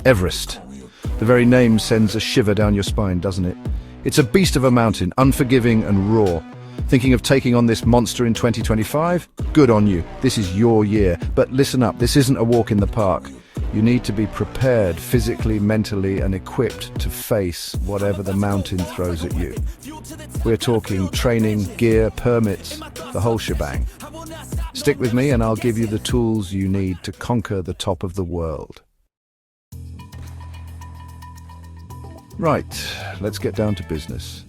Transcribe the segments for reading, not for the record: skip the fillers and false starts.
Everest. The very name sends a shiver down your spine, doesn't it? It's a beast of a mountain, unforgiving and raw. Thinking of taking on this monster in 2025? Good on you. This is your year. But listen up, this isn't a walk in the park. You need to be prepared physically, mentally, and equipped to face whatever the mountain throws at you. We're talking training, gear, permits, the whole shebang. Stick with me and I'll give you the tools you need to conquer the top of the world. Right, let's get down to business.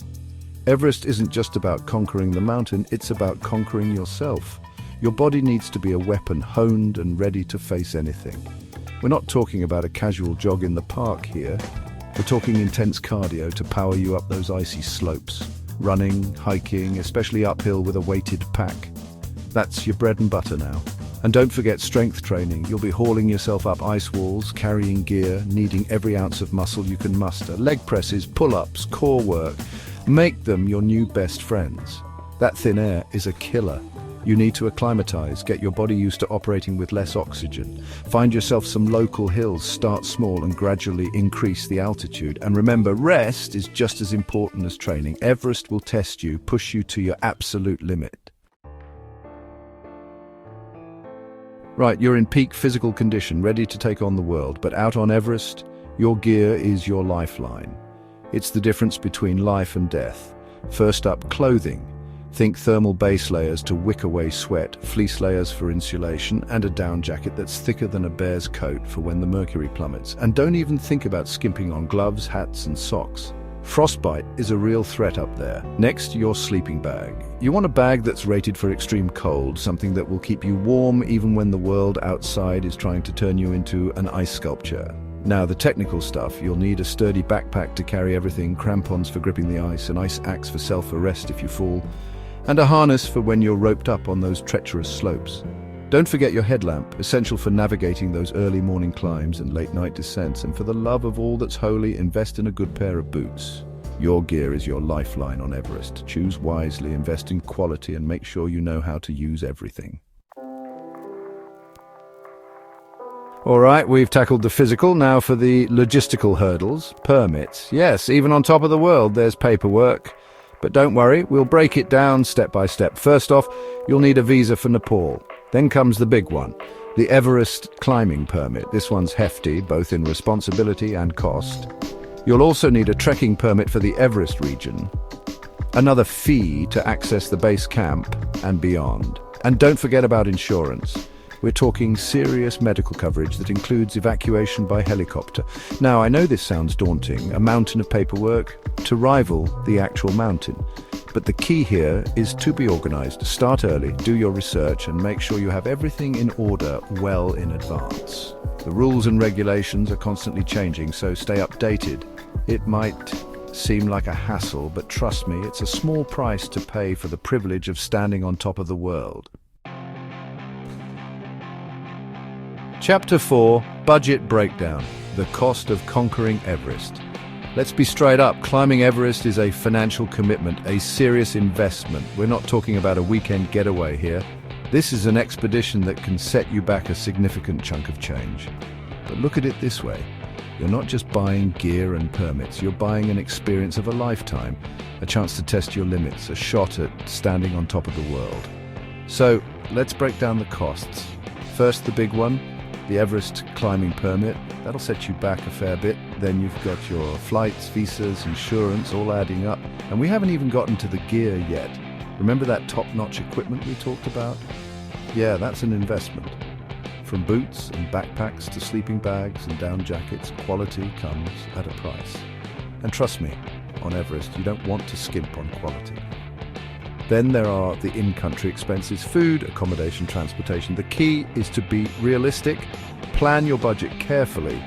Everest isn't just about conquering the mountain, it's about conquering yourself. Your body needs to be a weapon, honed and ready to face anything. We're not talking about a casual jog in the park here. We're talking intense cardio to power you up those icy slopes. Running, hiking, especially uphill with a weighted pack. That's your bread and butter now. And don't forget strength training. You'll be hauling yourself up ice walls, carrying gear, needing every ounce of muscle you can muster. Leg presses, pull-ups, core work. Make them your new best friends. That thin air is a killer. You need to acclimatize, get your body used to operating with less oxygen. Find yourself some local hills, start small and gradually increase the altitude. And remember, rest is just as important as training. Everest will test you, push you to your absolute limit. Right, you're in peak physical condition, ready to take on the world, but out on Everest, your gear is your lifeline. It's the difference between life and death. First up, clothing. Think thermal base layers to wick away sweat, fleece layers for insulation, and a down jacket that's thicker than a bear's coat for when the mercury plummets. And don't even think about skimping on gloves, hats, and socks. Frostbite is a real threat up there. Next, your sleeping bag. You want a bag that's rated for extreme cold, something that will keep you warm even when the world outside is trying to turn you into an ice sculpture. Now, the technical stuff. You'll need a sturdy backpack to carry everything, crampons for gripping the ice, an ice axe for self-arrest if you fall, and a harness for when you're roped up on those treacherous slopes. Don't forget your headlamp, essential for navigating those early morning climbs and late night descents. And for the love of all that's holy, invest in a good pair of boots. Your gear is your lifeline on Everest. Choose wisely, invest in quality, and make sure you know how to use everything. All right, we've tackled the physical. Now for the logistical hurdles. Permits. Yes, even on top of the world, there's paperwork. But don't worry, we'll break it down step by step. First off, you'll need a visa for Nepal. Then comes the big one, the Everest climbing permit. This one's hefty, both in responsibility and cost. You'll also need a trekking permit for the Everest region, another fee to access the base camp and beyond. And don't forget about insurance. We're talking serious medical coverage that includes evacuation by helicopter. Now, I know this sounds daunting, a mountain of paperwork to rival the actual mountain. But the key here is to be organized. Start early, do your research, and make sure you have everything in order well in advance. The rules and regulations are constantly changing, so stay updated. It might seem like a hassle, but trust me, it's a small price to pay for the privilege of standing on top of the world. Chapter 4, Budget Breakdown, the cost of conquering Everest. Let's be straight up, climbing Everest is a financial commitment, a serious investment. We're not talking about a weekend getaway here. This is an expedition that can set you back a significant chunk of change. But look at it this way. You're not just buying gear and permits, you're buying an experience of a lifetime, a chance to test your limits, a shot at standing on top of the world. So, let's break down the costs. First, the big one, the Everest climbing permit. That'll set you back a fair bit. Then you've got your flights, visas, insurance, all adding up. And we haven't even gotten to the gear yet. Remember that top-notch equipment we talked about? Yeah, that's an investment. From boots and backpacks to sleeping bags and down jackets, quality comes at a price. And trust me, on Everest, you don't want to skimp on quality. Then there are the in-country expenses, food, accommodation, transportation. The key is to be realistic, plan your budget carefully,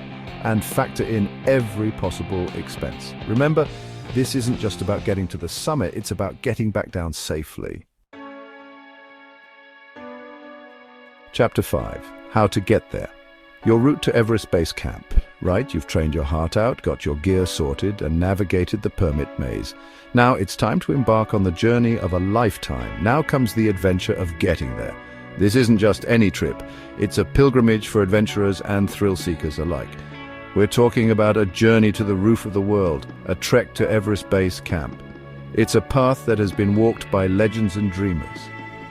and factor in every possible expense. Remember, this isn't just about getting to the summit, it's about getting back down safely. Chapter 5. How to get there. Your route to Everest Base Camp. Right, you've trained your heart out, got your gear sorted, and navigated the permit maze. Now it's time to embark on the journey of a lifetime. Now comes the adventure of getting there. This isn't just any trip, it's a pilgrimage for adventurers and thrill seekers alike. We're talking about a journey to the roof of the world, a trek to Everest Base Camp. It's a path that has been walked by legends and dreamers.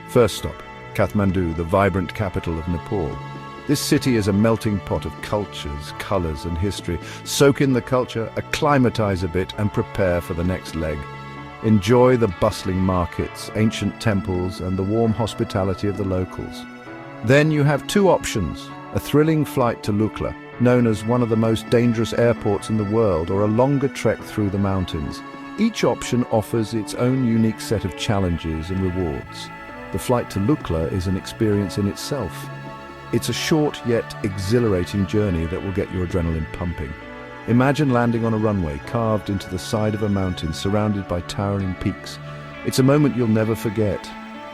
First stop, Kathmandu, the vibrant capital of Nepal. This city is a melting pot of cultures, colors, and history. Soak in the culture, acclimatize a bit, and prepare for the next leg. Enjoy the bustling markets, ancient temples, and the warm hospitality of the locals. Then you have two options: a thrilling flight to Lukla, known as one of the most dangerous airports in the world, or a longer trek through the mountains. Each option offers its own unique set of challenges and rewards. The flight to Lukla is an experience in itself. It's a short yet exhilarating journey that will get your adrenaline pumping. Imagine landing on a runway carved into the side of a mountain surrounded by towering peaks. It's a moment you'll never forget.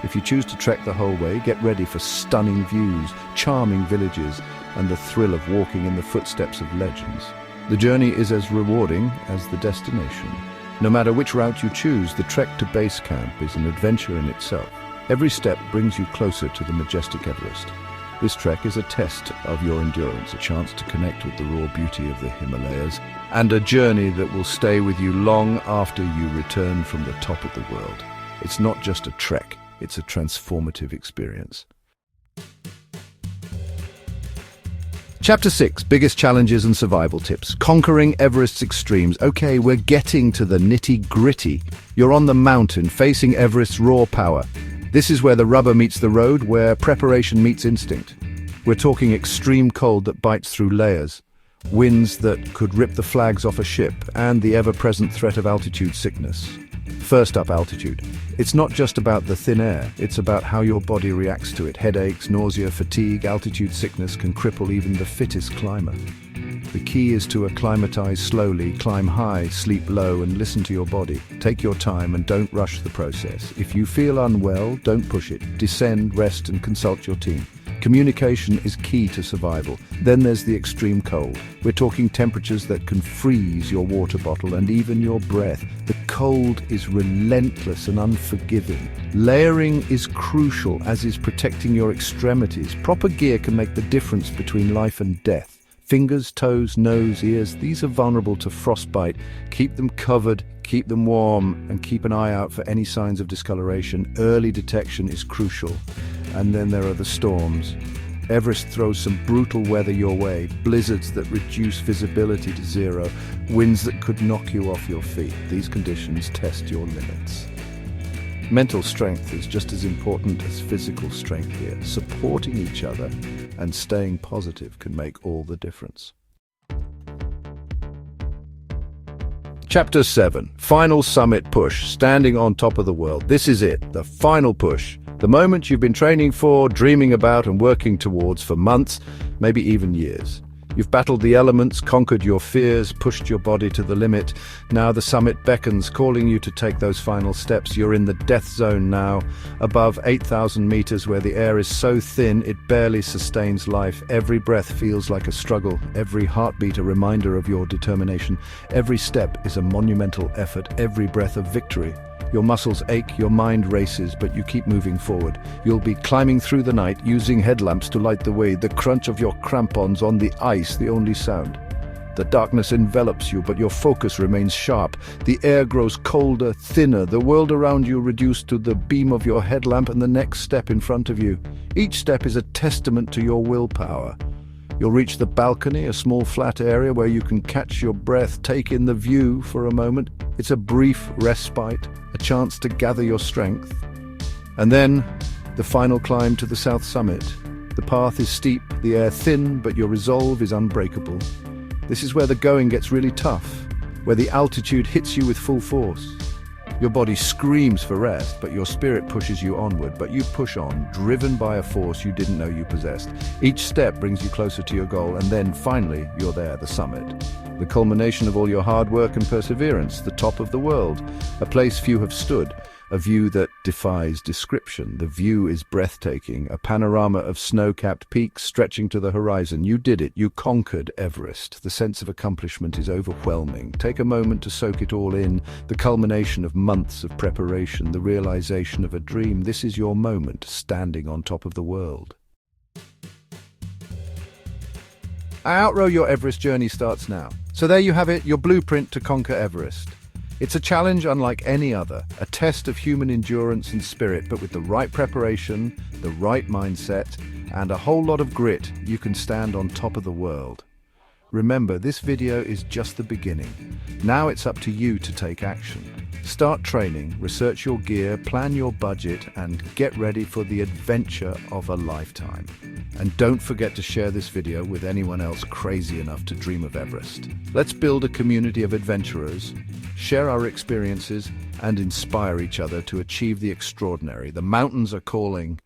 If you choose to trek the whole way, get ready for stunning views, charming villages, and the thrill of walking in the footsteps of legends. The journey is as rewarding as the destination. No matter which route you choose, the trek to base camp is an adventure in itself. Every step brings you closer to the majestic Everest. This trek is a test of your endurance, a chance to connect with the raw beauty of the Himalayas, and a journey that will stay with you long after you return from the top of the world. It's not just a trek, it's a transformative experience. Chapter 6, Biggest Challenges and Survival Tips. Conquering Everest's extremes. Okay, we're getting to the nitty-gritty. You're on the mountain, facing Everest's raw power. This is where the rubber meets the road, where preparation meets instinct. We're talking extreme cold that bites through layers, winds that could rip the flags off a ship, and the ever-present threat of altitude sickness. First up, altitude. It's not just about the thin air, it's about how your body reacts to it. Headaches, nausea, fatigue, altitude sickness can cripple even the fittest climber. The key is to acclimatize slowly, climb high, sleep low, and listen to your body. Take your time and don't rush the process. If you feel unwell, don't push it. Descend, rest, and consult your team. Communication is key to survival. Then there's the extreme cold. We're talking temperatures that can freeze your water bottle and even your breath. The cold is relentless and unforgiving. Layering is crucial, as is protecting your extremities. Proper gear can make the difference between life and death. Fingers, toes, nose, ears, these are vulnerable to frostbite. Keep them covered, keep them warm, and keep an eye out for any signs of discoloration. Early detection is crucial. And then there are the storms. Everest throws some brutal weather your way, blizzards that reduce visibility to zero, winds that could knock you off your feet. These conditions test your limits. Mental strength is just as important as physical strength here. Supporting each other and staying positive can make all the difference. Chapter 7, Final Summit Push, standing on top of the world. This is it, the final push. The moment you've been training for, dreaming about, and working towards for months, maybe even years. You've battled the elements, conquered your fears, pushed your body to the limit. Now the summit beckons, calling you to take those final steps. You're in the death zone now, above 8,000 meters, where the air is so thin it barely sustains life. Every breath feels like a struggle, every heartbeat a reminder of your determination. Every step is a monumental effort, every breath a victory. Your muscles ache, your mind races, but you keep moving forward. You'll be climbing through the night, using headlamps to light the way, the crunch of your crampons on the ice the only sound. The darkness envelops you, but your focus remains sharp. The air grows colder, thinner, the world around you reduced to the beam of your headlamp and the next step in front of you. Each step is a testament to your willpower. You'll reach the balcony, a small flat area where you can catch your breath, take in the view for a moment. It's a brief respite, a chance to gather your strength. And then, the final climb to the south summit. The path is steep, the air thin, but your resolve is unbreakable. This is where the going gets really tough, where the altitude hits you with full force. Your body screams for rest, but your spirit pushes you onward. But you push on, driven by a force you didn't know you possessed. Each step brings you closer to your goal, and then, finally, you're there, the summit. The culmination of all your hard work and perseverance, the top of the world, a place few have stood, a view that defies description. The view is breathtaking, a panorama of snow-capped peaks stretching to the horizon. You did it. You conquered Everest. The sense of accomplishment is overwhelming. Take a moment to soak it all in, the culmination of months of preparation, the realization of a dream. This is your moment, standing on top of the world. Outrow your Everest journey starts now. So there you have it, your blueprint to conquer Everest. It's a challenge unlike any other, a test of human endurance and spirit, but with the right preparation, the right mindset, and a whole lot of grit, you can stand on top of the world. Remember, this video is just the beginning. Now it's up to you to take action. Start training, research your gear, plan your budget, and get ready for the adventure of a lifetime. And don't forget to share this video with anyone else crazy enough to dream of Everest. Let's build a community of adventurers, share our experiences, and inspire each other to achieve the extraordinary. The mountains are calling,